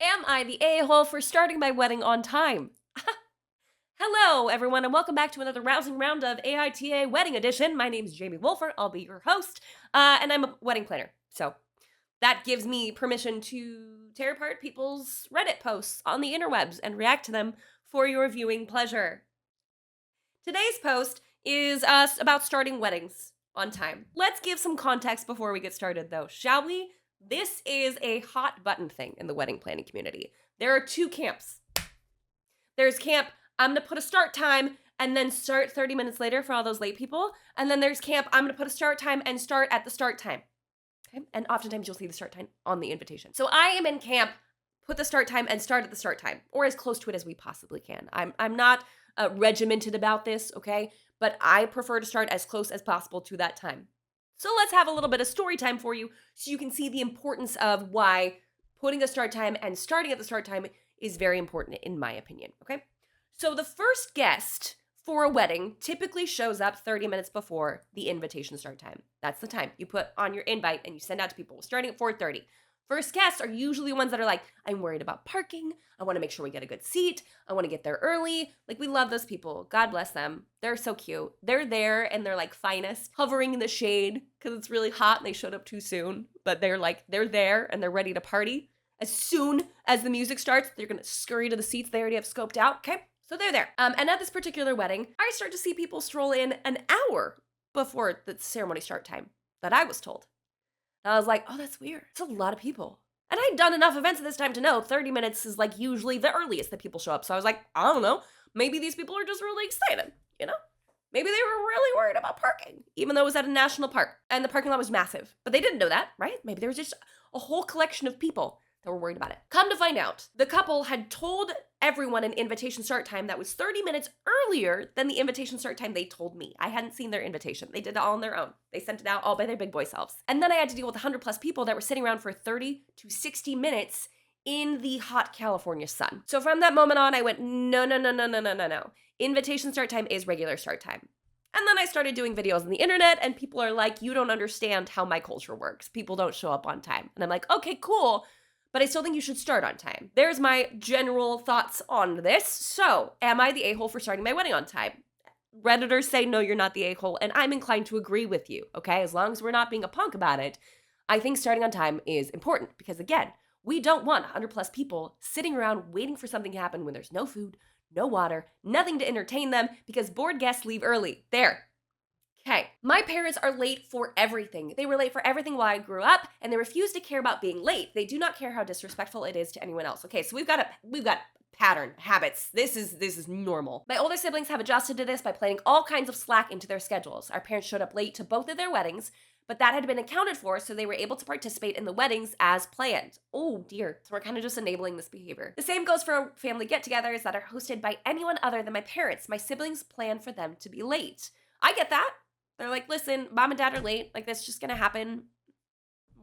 Am I the a-hole for starting my wedding on time? Hello, everyone, and welcome back to another rousing round of AITA Wedding Edition. My name is Jamie Wolfer. I'll be your host, and I'm a wedding planner. So that gives me permission to tear apart people's Reddit posts on the interwebs and react to them for your viewing pleasure. Today's post is about starting weddings on time. Let's give some context before we get started, though, shall we? This is a hot button thing in the wedding planning community. There are two camps. There's camp, I'm gonna put a start time and then start 30 minutes later for all those late people. And then there's camp, I'm gonna put a start time and start at the start time. Okay? And oftentimes you'll see the start time on the invitation. So I am in camp, put the start time and start at the start time, or as close to it as we possibly can. I'm not regimented about this, okay? But I prefer to start as close as possible to that time. So let's have a little bit of story time for you so you can see the importance of why putting a start time and starting at the start time is very important in my opinion, okay? So the first guest for a wedding typically shows up 30 minutes before the invitation start time. That's the time you put on your invite and you send out to people starting at 4:30. First guests are usually ones that are like, I'm worried about parking. I want to make sure we get a good seat. I want to get there early. Like, we love those people. God bless them. They're so cute. They're there and they're like finest, hovering in the shade because it's really hot and they showed up too soon. But they're there and they're ready to party. As soon as the music starts, they're going to scurry to the seats they already have scoped out. Okay. So they're there. And at this particular wedding, I start to see people stroll in an hour before the ceremony start time that I was told. And I was like, oh, that's weird. It's a lot of people. And I'd done enough events at this time to know 30 minutes is like usually the earliest that people show up. So I was like, I don't know. Maybe these people are just really excited, you know? Maybe they were really worried about parking, even though it was at a national park and the parking lot was massive. But they didn't know that, right? Maybe there was just a whole collection of people that were worried about it. Come to find out, the couple had told everyone an invitation start time that was 30 minutes earlier than the invitation start time they told me. I hadn't seen their invitation. They did it all on their own. They sent it out all by their big boy selves. And then I had to deal with 100 plus people that were sitting around for 30 to 60 minutes in the hot California sun. So from that moment on, I went, no. Invitation start time is regular start time. And then I started doing videos on the internet and people are like, you don't understand how my culture works. People don't show up on time. And I'm like, okay, cool. But I still think you should start on time. There's my general thoughts on this. So, am I the a-hole for starting my wedding on time? Redditors say, no, you're not the a-hole, and I'm inclined to agree with you, okay? As long as we're not being a punk about it, I think starting on time is important because, again, we don't want 100 plus people sitting around waiting for something to happen when there's no food, no water, nothing to entertain them because bored guests leave early. There. Okay, my parents are late for everything. They were late for everything while I grew up, and they refuse to care about being late. They do not care how disrespectful it is to anyone else. Okay, so we've got pattern, habits. This is normal. My older siblings have adjusted to this by planning all kinds of slack into their schedules. Our parents showed up late to both of their weddings, but that had been accounted for, so they were able to participate in the weddings as planned. Oh dear, so we're kind of just enabling this behavior. The same goes for family get-togethers that are hosted by anyone other than my parents. My siblings plan for them to be late. I get that. They're like, listen, mom and dad are late. Like, that's just going to happen.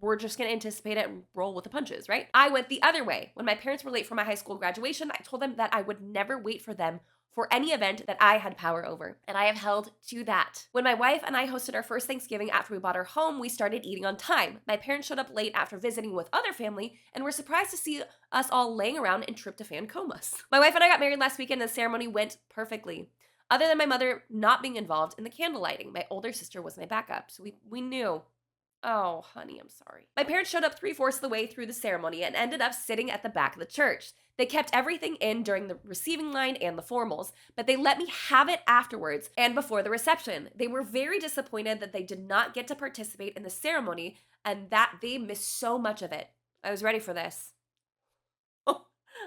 We're just going to anticipate it and roll with the punches, right? I went the other way. When my parents were late for my high school graduation, I told them that I would never wait for them for any event that I had power over. And I have held to that. When my wife and I hosted our first Thanksgiving after we bought our home, we started eating on time. My parents showed up late after visiting with other family and were surprised to see us all laying around in tryptophan comas. My wife and I got married last weekend and the ceremony went perfectly. Other than my mother not being involved in the candle lighting, my older sister was my backup, so we knew. Oh, honey, I'm sorry. My parents showed up 3/4 of the way through the ceremony and ended up sitting at the back of the church. They kept everything in during the receiving line and the formals, but they let me have it afterwards and before the reception. They were very disappointed that they did not get to participate in the ceremony and that they missed so much of it. I was ready for this.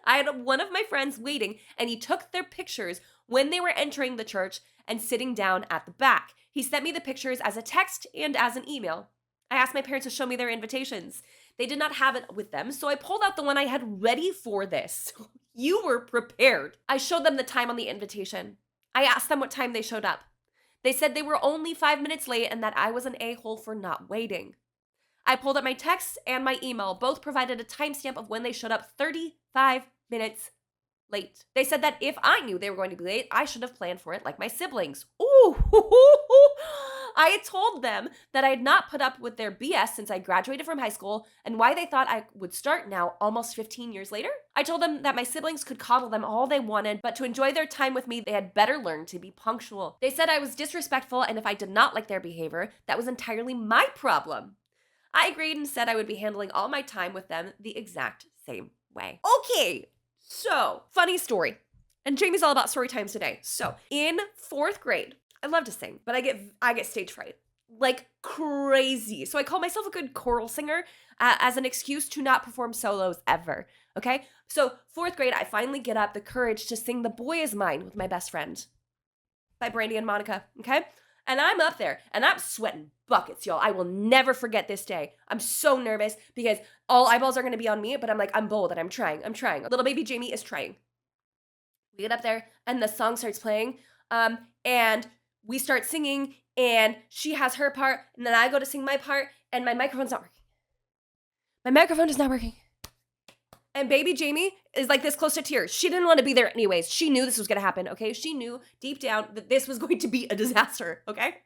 I had one of my friends waiting, and he took their pictures when they were entering the church and sitting down at the back. He sent me the pictures as a text and as an email. I asked my parents to show me their invitations. They did not have it with them, so I pulled out the one I had ready for this. You were prepared. I showed them the time on the invitation. I asked them what time they showed up. They said they were only 5 minutes late and that I was an a-hole for not waiting. I pulled up my texts and my email. Both provided a timestamp of when they showed up 35 minutes late. They said that if I knew they were going to be late, I should have planned for it like my siblings. Ooh, I had told them that I had not put up with their BS since I graduated from high school and why they thought I would start now almost 15 years later. I told them that my siblings could coddle them all they wanted, but to enjoy their time with me, they had better learn to be punctual. They said I was disrespectful, and if I did not like their behavior, that was entirely my problem. I agreed and said I would be handling all my time with them the exact same way. Okay, so funny story. And Jamie's all about story times today. So in 4th grade, I love to sing, but I get stage fright like crazy. So I call myself a good choral singer as an excuse to not perform solos ever. Okay, so 4th grade, I finally get up the courage to sing "The Boy Is Mine" with my best friend by Brandy and Monica. Okay, and I'm up there and I'm sweating buckets, y'all. I will never forget this day. I'm so nervous because all eyeballs are going to be on me, but I'm like, I'm bold and I'm trying. Little baby Jamie is trying. We get up there and the song starts playing, and we start singing, and she has her part, and then I go to sing my part, and my microphone's not working. My microphone is not working. And baby Jamie is like this close to tears. She didn't want to be there anyways. She knew this was going to happen, okay? She knew deep down that this was going to be a disaster, okay?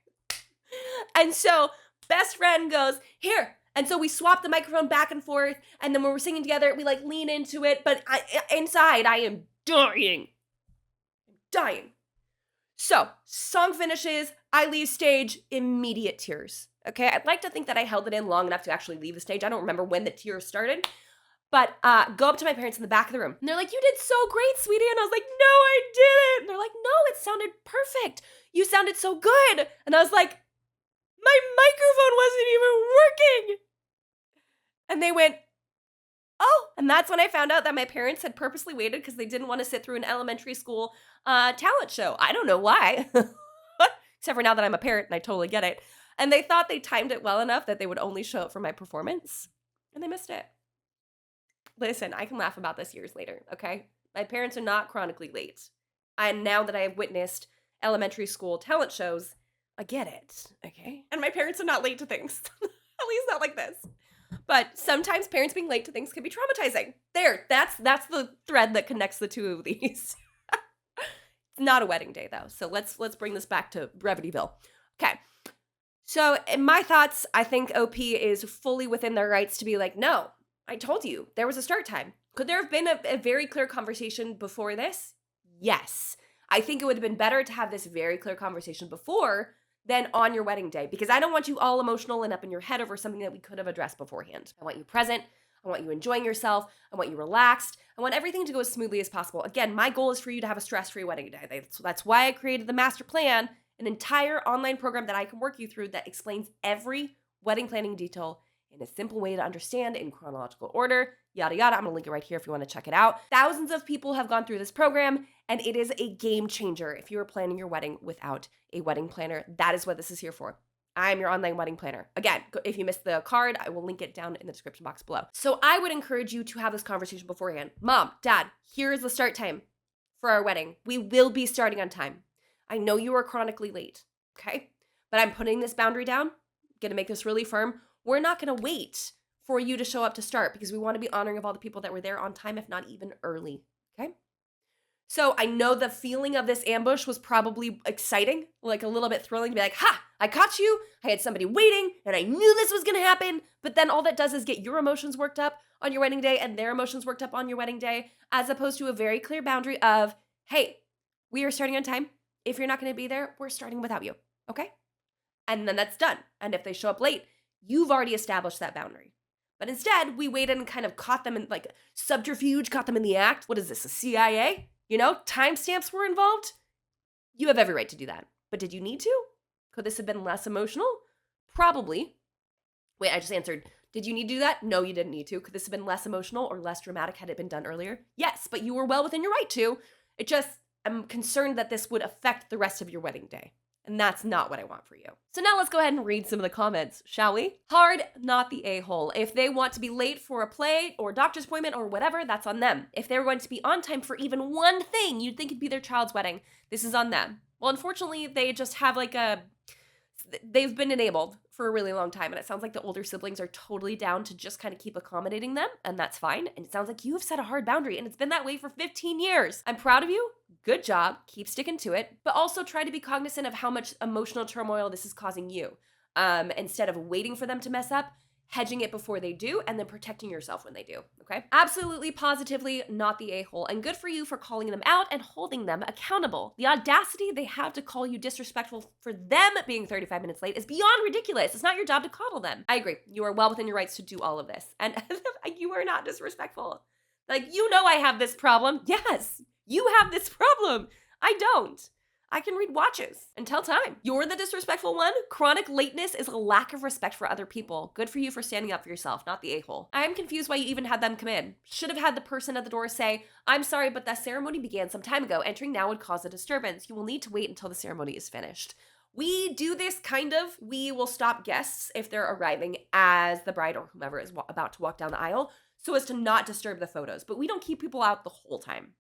And so best friend goes, "Here." And so we swap the microphone back and forth, and then when we're singing together, we like lean into it, but inside I am dying. So, song finishes, I leave stage, immediate tears. Okay, I'd like to think that I held it in long enough to actually leave the stage. I don't remember when the tears started, but go up to my parents in the back of the room. And they're like, "You did so great, sweetie." And I was like, "No, I didn't." And they're like, "No, it sounded perfect. You sounded so good." And I was like, "My microphone wasn't even working." And they went, "Oh." And that's when I found out that my parents had purposely waited because they didn't want to sit through an elementary school talent show. I don't know why. Except for now that I'm a parent and I totally get it. And they thought they timed it well enough that they would only show up for my performance. And they missed it. Listen, I can laugh about this years later, okay? My parents are not chronically late. And now that I have witnessed elementary school talent shows, I get it, okay? And my parents are not late to things. At least not like this. But sometimes parents being late to things can be traumatizing. That's the thread that connects the two of these. It's not a wedding day though, so let's bring this back to Brevityville. Okay, so in my thoughts, I think OP is fully within their rights to be like, "No, I told you there was a start time." Could there have been a very clear conversation before this? Yes. I think it would have been better to have this very clear conversation before than on your wedding day, because I don't want you all emotional and up in your head over something that we could have addressed beforehand. I want you present. I want you enjoying yourself. I want you relaxed. I want everything to go as smoothly as possible. Again, my goal is for you to have a stress-free wedding day. That's why I created the master plan, an entire online program that I can work you through that explains every wedding planning detail in a simple way to understand in chronological order, yada, yada. I'm going to link it right here if you want to check it out. Thousands of people have gone through this program, and it is a game changer if you are planning your wedding without a wedding planner. That is what this is here for. I'm your online wedding planner. Again, if you missed the card, I will link it down in the description box below. So I would encourage you to have this conversation beforehand. "Mom, Dad, here is the start time for our wedding. We will be starting on time. I know you are chronically late, okay? But I'm putting this boundary down. Gonna make this really firm. We're not gonna wait for you to show up to start because we want to be honoring of all the people that were there on time, if not even early, okay?" So I know the feeling of this ambush was probably exciting, like a little bit thrilling to be like, "Ha, I caught you. I had somebody waiting and I knew this was going to happen." But then all that does is get your emotions worked up on your wedding day and their emotions worked up on your wedding day, as opposed to a very clear boundary of, "Hey, we are starting on time. If you're not going to be there, we're starting without you, okay?" And then that's done. And if they show up late, you've already established that boundary. But instead, we waited and kind of caught them in like subterfuge, caught them in the act. What is this, a CIA? You know, timestamps were involved. You have every right to do that. But did you need to? Could this have been less emotional? Probably. Wait, I just answered. Did you need to do that? No, you didn't need to. Could this have been less emotional or less dramatic had it been done earlier? Yes, but you were well within your right to. I'm concerned that this would affect the rest of your wedding day. And that's not what I want for you. So now let's go ahead and read some of the comments, shall we? Hard, not the a-hole. If they want to be late for a play or doctor's appointment or whatever, that's on them. If they're going to be on time for even one thing, you'd think it'd be their child's wedding. This is on them. Well, unfortunately, they just have they've been enabled for a really long time. And it sounds like the older siblings are totally down to just kind of keep accommodating them. And that's fine. And it sounds like you have set a hard boundary and it's been that way for 15 years. I'm proud of you. Good job. Keep sticking to it, but also try to be cognizant of how much emotional turmoil this is causing you. Instead of waiting for them to mess up, hedging it before they do, and then protecting yourself when they do, okay? Absolutely, positively not the a-hole, and good for you for calling them out and holding them accountable. The audacity they have to call you disrespectful for them being 35 minutes late is beyond ridiculous. It's not your job to coddle them. I agree. You are well within your rights to do all of this, and you are not disrespectful. Like, you know I have this problem. Yes, you have this problem. I don't. I can read watches and tell time. You're the disrespectful one. Chronic lateness is a lack of respect for other people. Good for you for standing up for yourself, not the a-hole. I am confused why you even had them come in. Should have had the person at the door say, I'm sorry, but that ceremony began some time ago. Entering now would cause a disturbance. You will need to wait until the ceremony is finished. We do this kind of. We will stop guests if they're arriving as the bride or whomever is about to walk down the aisle so as to not disturb the photos. But we don't keep people out the whole time.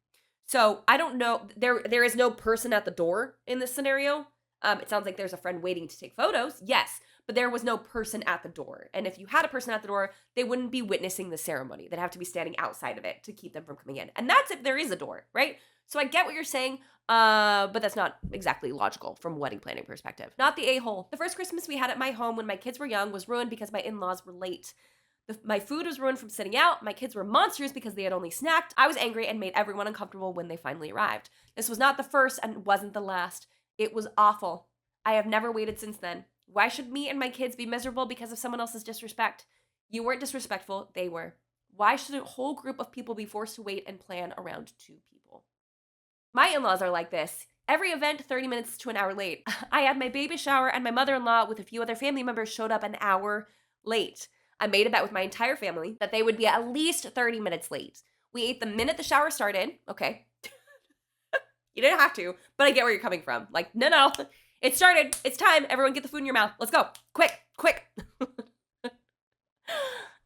So I don't know, there is no person at the door in this scenario. It sounds like there's a friend waiting to take photos, yes, but there was no person at the door. And if you had a person at the door, they wouldn't be witnessing the ceremony. They'd have to be standing outside of it to keep them from coming in. And that's if there is a door, right? So I get what you're saying, but that's not exactly logical from a wedding planning perspective. Not the a-hole. The first Christmas we had at my home when my kids were young was ruined because my in-laws were late. My food was ruined from sitting out. My kids were monsters because they had only snacked. I was angry and made everyone uncomfortable when they finally arrived. This was not the first and wasn't the last. It was awful. I have never waited since then. Why should me and my kids be miserable because of someone else's disrespect? You weren't disrespectful. They were. Why should a whole group of people be forced to wait and plan around 2 people? My in-laws are like this. Every event 30 minutes to an hour late. I had my baby shower and my mother-in-law with a few other family members showed up an hour late. I made a bet with my entire family that they would be at least 30 minutes late. We ate the minute the shower started. Okay. You didn't have to, but I get where you're coming from. Like, no. It started. It's time. Everyone get the food in your mouth. Let's go. Quick.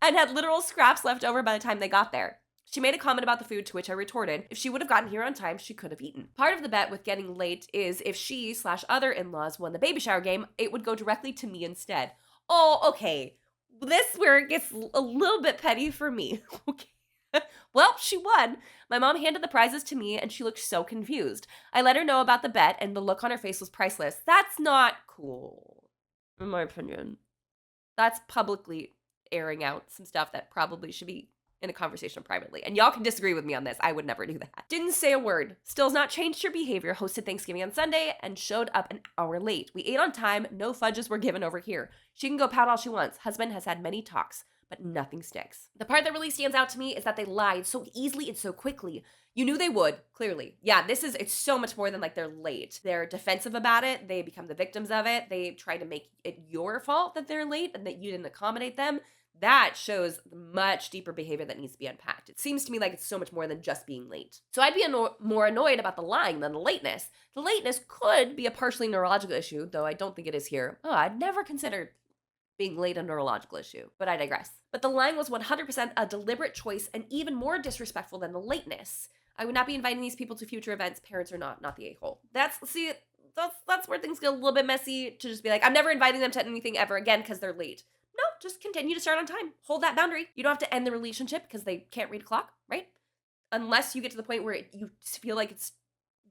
And had literal scraps left over by the time they got there. She made a comment about the food, to which I retorted, if she would have gotten here on time, she could have eaten. Part of the bet with getting late is if she/other in-laws won the baby shower game, it would go directly to me instead. Oh, okay. This where it gets a little bit petty for me. Okay. Well, she won. My mom handed the prizes to me and she looked so confused. I let her know about the bet and the look on her face was priceless. That's not cool, in my opinion. That's publicly airing out some stuff that probably should be in a conversation privately. And y'all can disagree with me on this. I would never do that. Didn't say a word. Still has not changed her behavior. Hosted Thanksgiving on Sunday and showed up an hour late. We ate on time. No fudges were given over here. She can go pout all she wants. Husband has had many talks, but nothing sticks. The part that really stands out to me is that they lied so easily and so quickly. You knew they would, clearly. Yeah, it's so much more than like they're late. They're defensive about it. They become the victims of it. They try to make it your fault that they're late and that you didn't accommodate them. That shows much deeper behavior that needs to be unpacked. It seems to me like it's so much more than just being late. So I'd be more annoyed about the lying than the lateness. The lateness could be a partially neurological issue, though I don't think it is here. Oh, I'd never considered being late a neurological issue, but I digress. But the lying was 100% a deliberate choice and even more disrespectful than the lateness. I would not be inviting these people to future events, parents or not the a-hole. That's where things get a little bit messy, to just be like, I'm never inviting them to anything ever again because they're late. No, just continue to start on time. Hold that boundary. You don't have to end the relationship because they can't read a clock, right? Unless you get to the point where you feel like it's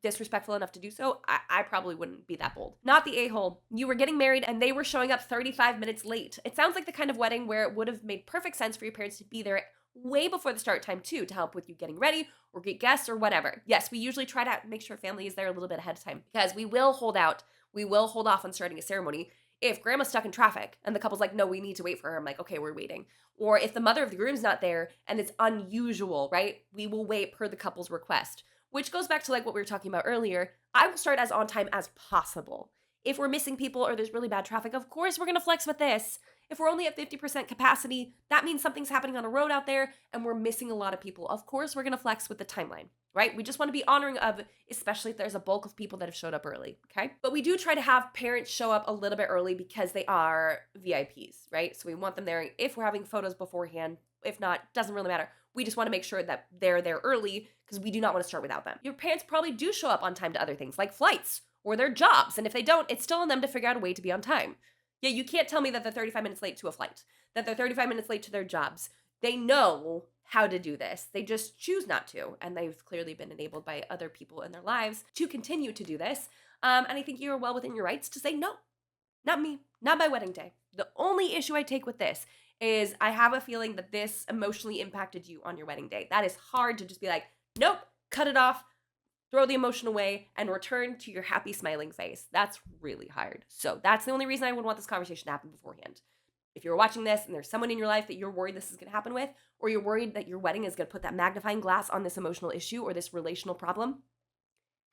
disrespectful enough to do so, I probably wouldn't be that bold. Not the a-hole. You were getting married and they were showing up 35 minutes late. It sounds like the kind of wedding where it would have made perfect sense for your parents to be there way before the start time too, to help with you getting ready or greet guests or whatever. Yes, we usually try to make sure family is there a little bit ahead of time because we will hold off on starting a ceremony if grandma's stuck in traffic and the couple's like, no, we need to wait for her. I'm like, okay, we're waiting. Or if the mother of the groom's not there and it's unusual, right? We will wait per the couple's request, which goes back to like what we were talking about earlier. I will start as on time as possible. If we're missing people or there's really bad traffic, of course we're going to flex with this. If we're only at 50% capacity, that means something's happening on a road out there and we're missing a lot of people. Of course, we're going to flex with the timeline, right? We just want to be honoring of, especially if there's a bulk of people that have showed up early, okay? But we do try to have parents show up a little bit early because they are VIPs, right? So we want them there if we're having photos beforehand. If not, doesn't really matter. We just want to make sure that they're there early because we do not want to start without them. Your parents probably do show up on time to other things like flights or their jobs. And if they don't, it's still on them to figure out a way to be on time. Yeah, you can't tell me that they're 35 minutes late to a flight, that they're 35 minutes late to their jobs. They know how to do this. They just choose not to. And they've clearly been enabled by other people in their lives to continue to do this. And I think you're well within your rights to say, no, not me, not my wedding day. The only issue I take with this is I have a feeling that this emotionally impacted you on your wedding day. That is hard to just be like, nope, cut it off, throw the emotion away, and return to your happy, smiling face. That's really hard. So that's the only reason I would want this conversation to happen beforehand. If you're watching this and there's someone in your life that you're worried this is going to happen with, or you're worried that your wedding is going to put that magnifying glass on this emotional issue or this relational problem,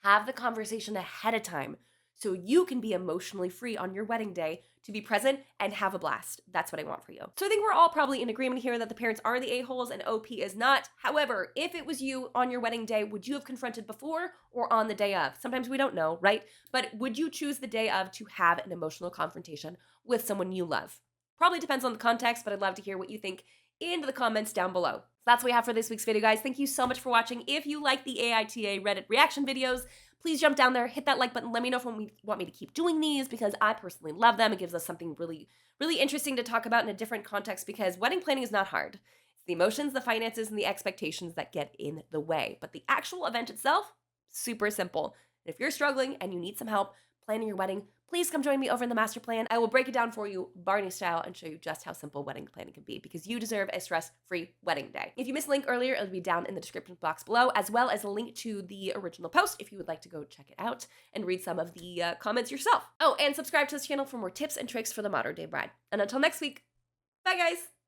have the conversation ahead of time so you can be emotionally free on your wedding day to be present and have a blast. That's what I want for you. So I think we're all probably in agreement here that the parents are the a-holes and OP is not. However, if it was you on your wedding day, would you have confronted before or on the day of? Sometimes we don't know, right? But would you choose the day of to have an emotional confrontation with someone you love? Probably depends on the context, but I'd love to hear what you think in the comments down below. So that's what we have for this week's video, guys. Thank you so much for watching. If you like the AITA Reddit reaction videos, please jump down there, hit that like button. Let me know if you want me to keep doing these because I personally love them. It gives us something really, really interesting to talk about in a different context because wedding planning is not hard. It's the emotions, the finances, and the expectations that get in the way. But the actual event itself, super simple. And if you're struggling and you need some help planning your wedding, please come join me over in the master plan. I will break it down for you Barney style and show you just how simple wedding planning can be because you deserve a stress-free wedding day. If you missed a link earlier, it'll be down in the description box below, as well as a link to the original post if you would like to go check it out and read some of the comments yourself. Oh, and subscribe to this channel for more tips and tricks for the modern day bride. And until next week, bye guys!